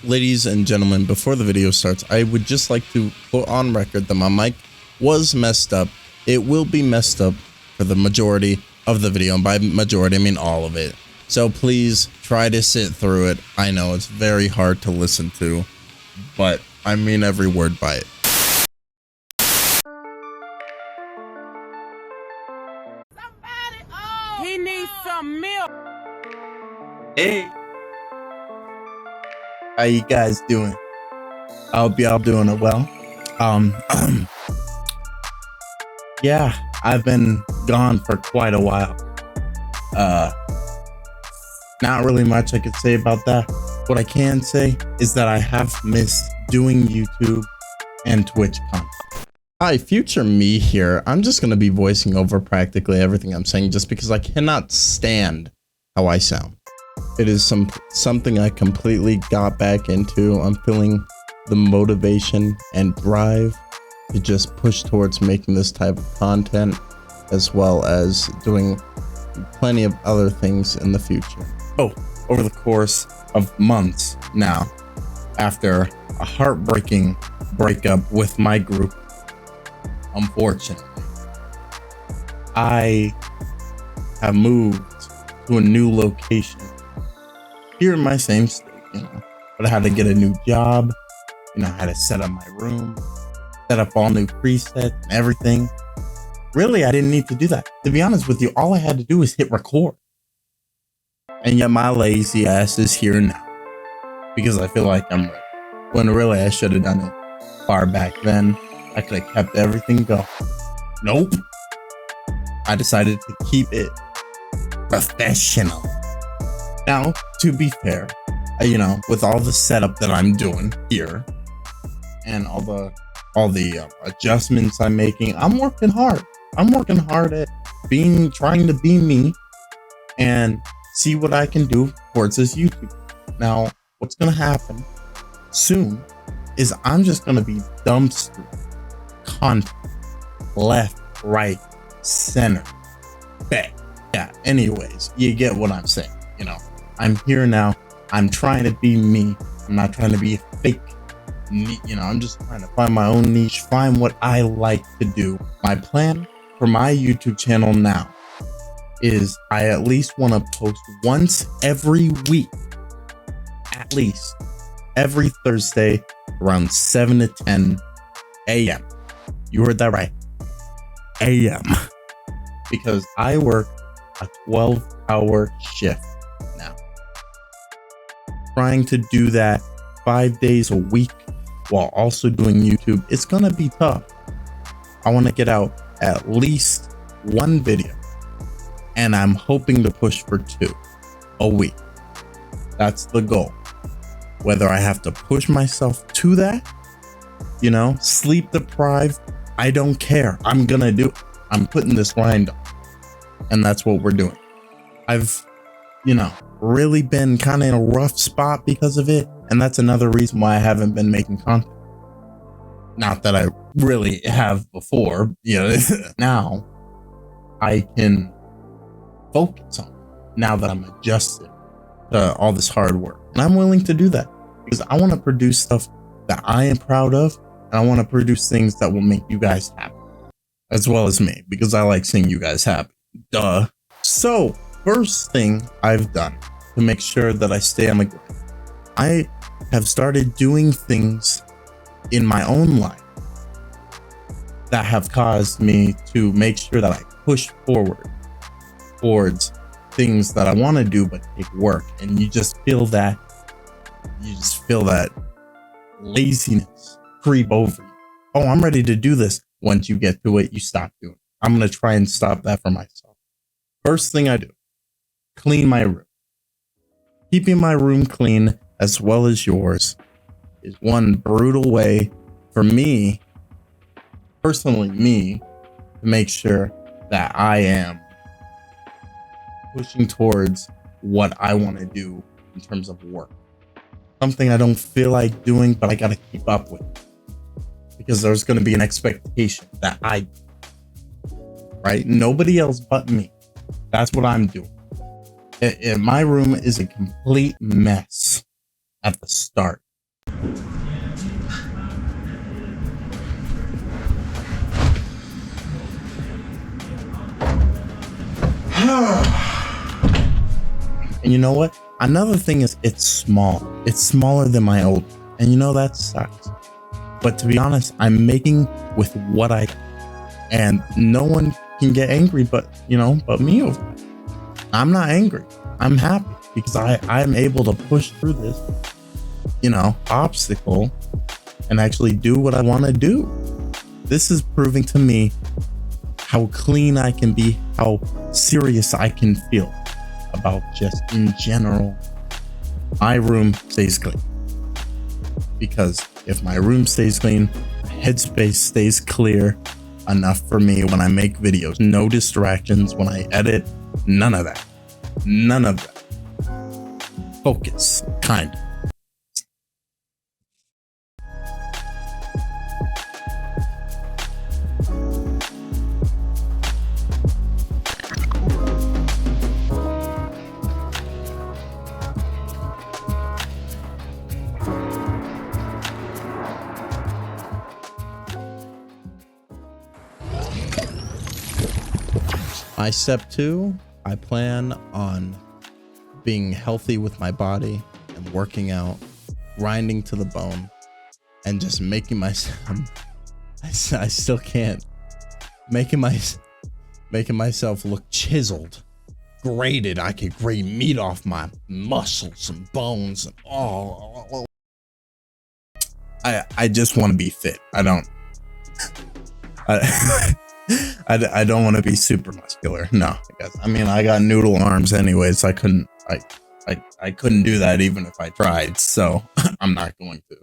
Ladies and gentlemen, before the video starts, I would just like to put on record that my mic was messed up. It will be messed up for the majority of the video, and by majority I mean all of it. So please try to sit through it. I know it's very hard to listen to, but I mean every word by it. He needs some milk. Hey, how you guys doing? I hope y'all doing it well. Yeah, I've been gone for quite a while. Not really much I could say about that. What I can say is that I have missed doing YouTube and Twitch content. Hi, future me here. I'm just gonna be voicing over practically everything I'm saying just because I cannot stand how I sound. It is something I completely got back into. I'm feeling the motivation and drive to just push towards making this type of content, as well as doing plenty of other things in the future. Oh, over the course of months now, after a heartbreaking breakup with my group, unfortunately, I have moved to a new location here in my same state, but I had to get a new job, I had to set up my room, set up all new presets and everything. Really, I didn't need to do that. To be honest with you, all I had to do was hit record. And yet my lazy ass is here now because I feel like I'm ready. When really I should have done it far back then. I could have kept everything going. Nope. I decided to keep it professional. Now, to be fair, with all the setup that I'm doing here and all the adjustments I'm making, I'm working hard. I'm working hard at trying to be me and see what I can do towards this YouTube. Now, what's going to happen soon is I'm just going to be dumpster content left, right, center, back. Yeah, anyways, you get what I'm saying. I'm here now. I'm trying to be me. I'm not trying to be fake. I'm just trying to find my own niche, find what I like to do. My plan for my YouTube channel now is I at least want to post once every week, at least every Thursday around 7 to 10 a.m. You heard that right, a.m. because I work a 12-hour shift now. Trying to do that 5 days a week while also doing YouTube, it's gonna be tough. I want to get out at least one video, and I'm hoping to push for 2 a week. That's the goal. Whether I have to push myself to that, sleep deprived, I don't care. I'm gonna do it. I'm putting this grind on, and that's what we're doing. I've really been kind of in a rough spot because of it, and that's another reason why I haven't been making content. Not that I really have before, now I can focus on it now that I'm adjusted to all this hard work, and I'm willing to do that because I want to produce stuff that I am proud of, and I want to produce things that will make you guys happy as well as me, because I like seeing you guys happy. Duh. So first thing I've done to make sure that I stay on the grind, I have started doing things in my own life that have caused me to make sure that I push forward towards things that I want to do but take work, and you just feel that laziness creep over you. Oh, I'm ready to do this. Once you get to it, you stop doing it. I'm going to try and stop that for myself. First thing I do, clean my room. Keeping my room clean as well as yours is one brutal way for me, personally to make sure that I am pushing towards what I want to do in terms of work. Something I don't feel like doing, but I got to keep up with, because there's going to be an expectation that I do, right? Nobody else but me. That's what I'm doing. My room is a complete mess at the start. And you know what? Another thing is it's small. It's smaller than my old. And you know that sucks. But to be honest, I'm making with what I can. And no one can get angry but me over it. I'm not angry. I'm happy because I'm able to push through this, obstacle and actually do what I want to do. This is proving to me how clean I can be, how serious I can feel about just in general, my room stays clean. Because if my room stays clean, my headspace stays clear enough for me when I make videos. No distractions when I edit, none of that. None of that. Focus, kind of. My step 2, I plan on being healthy with my body and working out, grinding to the bone, and just making myself, I still can't, making myself look chiseled, grated. I could grate meat off my muscles and bones and all. I just want to be fit. I don't want to be super muscular. No, I got noodle arms anyways. I couldn't do that even if I tried. So I'm not going to.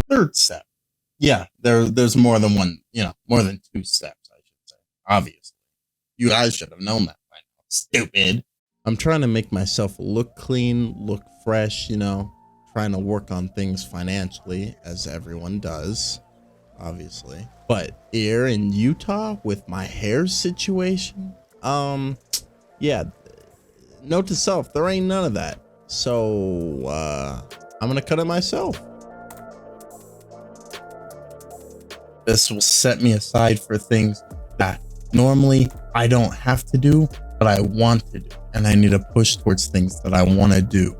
Third step. Yeah, there's more than one, more than 2 steps, I should say. Obviously. You guys should have known that by now. Stupid. I'm trying to make myself look clean, look fresh, trying to work on things financially, as everyone does, obviously. But here in Utah with my hair situation, yeah, note to self, there ain't none of that. So I'm gonna cut it myself. This will set me aside for things that normally I don't have to do, but I want to do. And I need to push towards things that I want to do,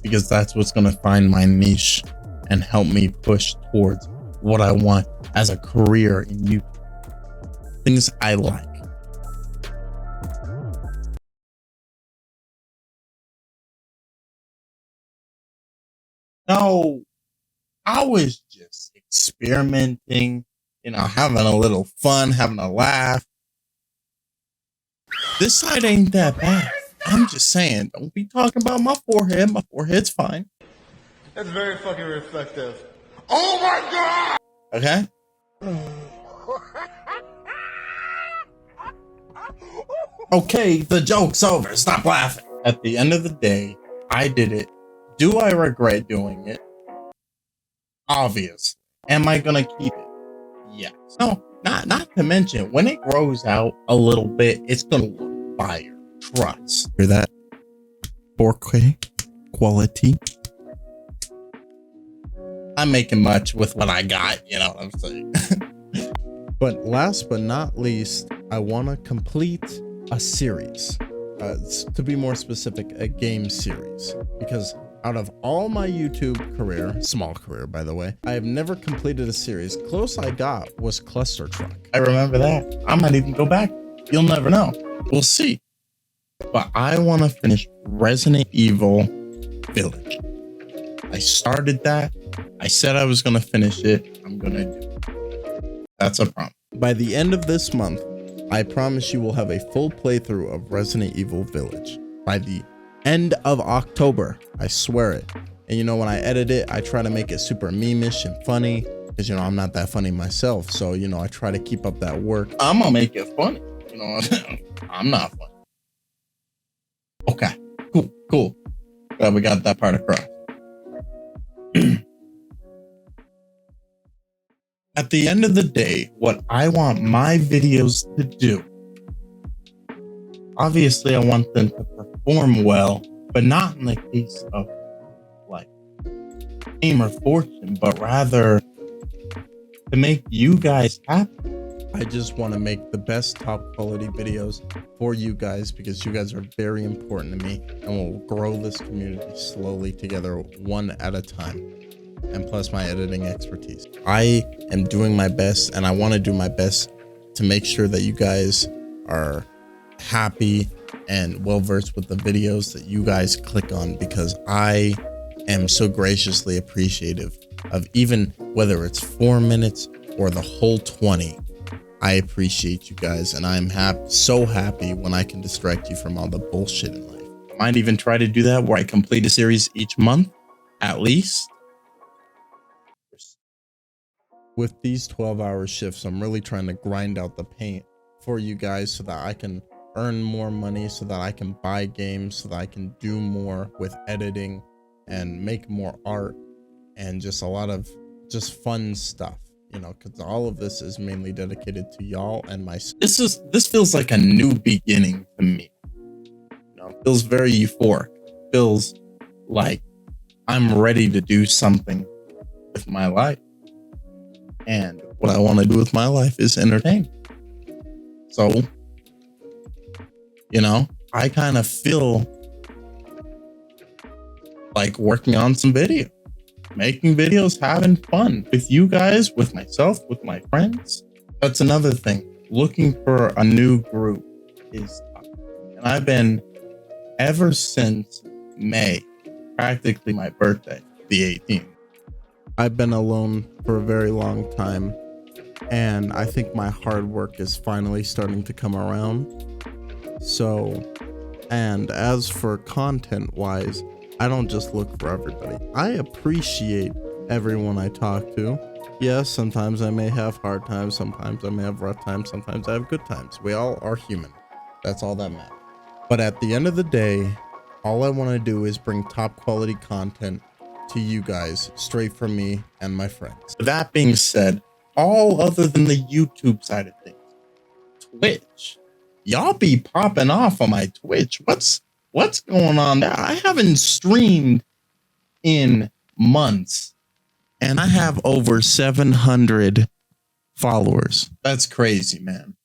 because that's what's going to find my niche and help me push towards what I want as a career in YouTube. Things I like. No, I was just experimenting, having a little fun, having a laugh. This side ain't that bad. I'm just saying, don't be talking about my forehead. My forehead's fine. That's very fucking reflective. Oh my God! Okay? Okay, the joke's over. Stop laughing. At the end of the day, I did it. Do I regret doing it? Obvious. Am I gonna keep it? Yes. No, not to mention, when it grows out a little bit, it's gonna look fire. Trust. Hear that? 4K quality. I'm making much with what I got, you know what I'm saying? But last but not least, I want to complete a series. To be more specific, a game series. Because out of all my YouTube career, small career by the way, I have never completed a series. Close I got was Cluster Truck. I remember that. I might even go back. You'll never know. We'll see. But I want to finish Resident Evil Village. I started that. I said I was going to finish it. I'm going to do it. That's a promise. By the end of this month, I promise you will have a full playthrough of Resident Evil Village. By the end of October, I swear it. And when I edit it, I try to make it super meme-ish and funny. Because, I'm not that funny myself. So, I try to keep up that work. I'm going to make it funny. I'm not funny. Okay. Cool. Glad we got that part across. At the end of the day, what I want my videos to do, obviously I want them to perform well, but not in the case of like fame or fortune, but rather to make you guys happy. I just want to make the best top quality videos for you guys because you guys are very important to me, and we'll grow this community slowly together, one at a time. And plus my editing expertise. I am doing my best, and I want to do my best to make sure that you guys are happy and well versed with the videos that you guys click on, because I am so graciously appreciative of even whether it's 4 minutes or the whole 20. I appreciate you guys, and I'm so happy when I can distract you from all the bullshit in life. I might even try to do that where I complete a series each month, at least. With these 12-hour shifts, I'm really trying to grind out the paint for you guys so that I can earn more money, so that I can buy games, so that I can do more with editing and make more art and just a lot of just fun stuff. You know, because all of this is mainly dedicated to y'all and my. This feels like a new beginning to me. You know, it feels very euphoric. It feels like I'm ready to do something with my life, and what I want to do with my life is entertain. So, you know, I kind of feel like working on some video. Making videos, having fun with you guys, with myself, with my friends. That's another thing. Looking for a new group is tough. And I've been, ever since May, practically my birthday, the 18th. I've been alone for a very long time, and I think my hard work is finally starting to come around. So, and as for content wise, I don't just look for everybody. I appreciate everyone I talk to. Yes, sometimes I may have hard times, sometimes I may have rough times, sometimes I have good times. We all are human. That's all that matters. But at the end of the day, all I want to do is bring top quality content to you guys straight from me and my friends. That being said, all other than the YouTube side of things, Twitch, y'all be popping off on my Twitch. What's going on there? I haven't streamed in months, and I have over 700 followers. That's crazy, man.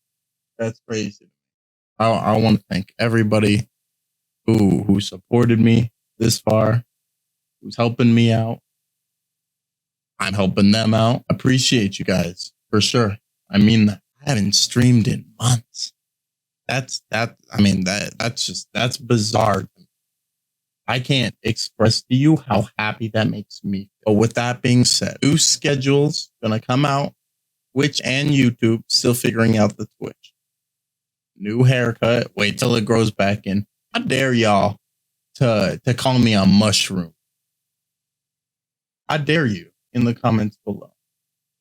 That's crazy. I want to thank everybody who supported me this far, who's helping me out. I'm helping them out. Appreciate you guys for sure. I mean that. I haven't streamed in months. That's bizarre. I can't express to you how happy that makes me. But with that being said, new schedules gonna come out, Twitch and YouTube, still figuring out the Twitch. New haircut, wait till it grows back in. I dare y'all to call me a mushroom. I dare you in the comments below.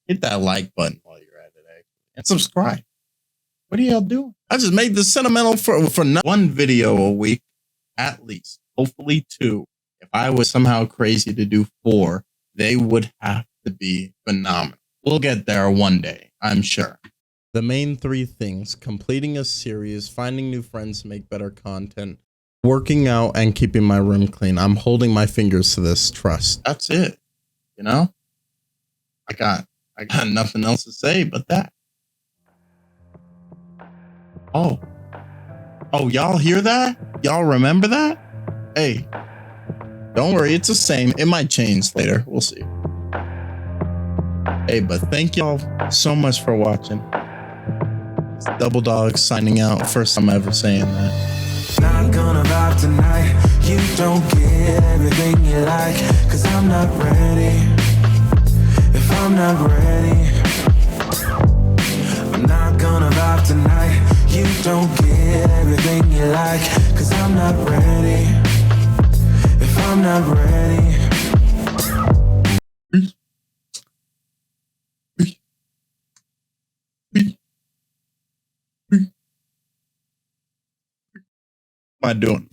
Hit that like button while you're at it, and subscribe. What are y'all doing? I just made this sentimental for one video a week, at least. Hopefully 2. If I was somehow crazy to do 4, they would have to be phenomenal. We'll get there one day, I'm sure. The main 3 things: completing a series, finding new friends to make better content, working out, and keeping my room clean. I'm holding my fingers to this, trust. That's it. You know? I got nothing else to say but that. Oh, y'all hear that? Y'all remember that? Hey, don't worry, it's the same. It might change later. We'll see. Hey, but thank y'all so much for watching. It's Double Dog signing out. First time ever saying that. Not gonna vibe tonight. You don't get everything you like, 'cause I'm not ready. If I'm not ready, I'm not gonna vibe tonight. You don't get everything you like, 'cause I'm not ready. If I'm not ready. What am I doing?